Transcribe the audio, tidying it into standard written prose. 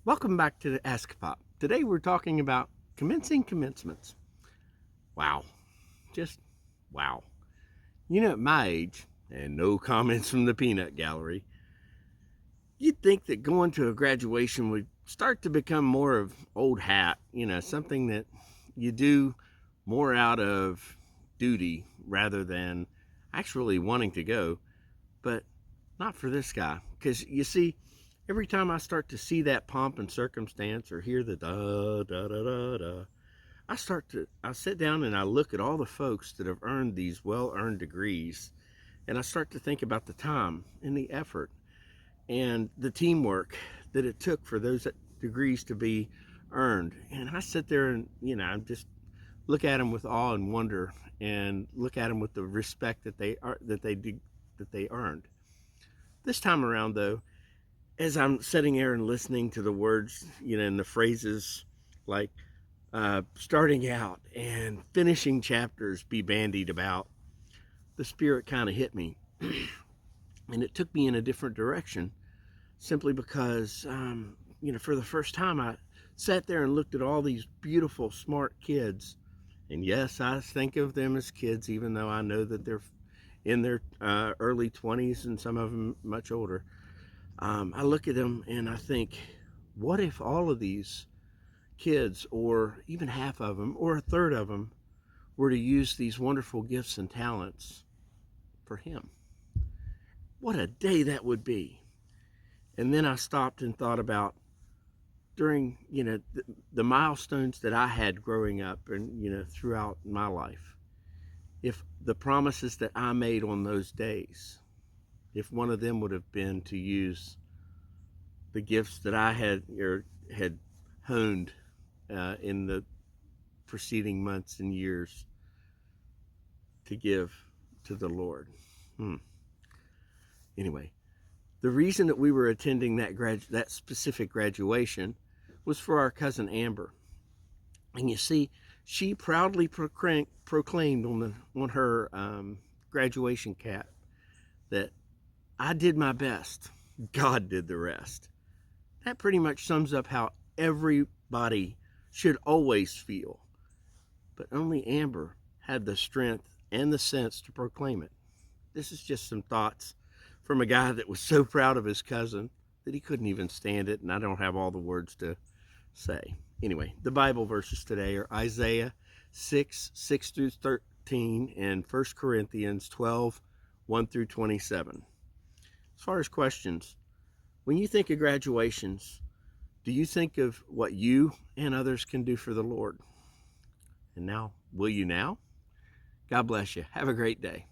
Welcome back to the AskAPop. Today we're talking about commencing commencements. Wow, just wow. At my age, and no comments from the peanut gallery, you'd think that going to a graduation would start to become more of old hat, something that you do more out of duty rather than actually wanting to go. But not for this guy, because you see, every time I start to see that pomp and circumstance or hear the da da da da da, I sit down and I look at all the folks that have earned these well-earned degrees, and I start to think about the time and the effort and the teamwork that it took for those degrees to be earned. And I sit there and I just look at them with awe and wonder, and look at them with the respect that they earned. This time around, though, as I'm sitting there and listening to the words, and the phrases like starting out and finishing chapters be bandied about, the Spirit kind of hit me. And it took me in a different direction simply because, for the first time, I sat there and looked at all these beautiful, smart kids. And yes, I think of them as kids, even though I know that they're in their early 20s and some of them much older. I look at them and I think, what if all of these kids, or even half of them, or a third of them, were to use these wonderful gifts and talents for Him? What a day that would be. And then I stopped and thought about during, the milestones that I had growing up and, throughout my life. If the promises that I made on those days, if one of them would have been to use the gifts that I had honed in the preceding months and years to give to the Lord. Anyway, the reason that we were attending that specific graduation was for our cousin Amber. And you see, she proudly proclaimed on her graduation cap that I did my best, God did the rest. That pretty much sums up how everybody should always feel. But only Amber had the strength and the sense to proclaim it. This is just some thoughts from a guy that was so proud of his cousin that he couldn't even stand it, and I don't have all the words to say. Anyway, the Bible verses today are Isaiah 6 through 13, and 1 Corinthians 12, 1 through 27. As far as questions, when you think of graduations, do you think of what you and others can do for the Lord? And now, will you now? God bless you. Have a great day.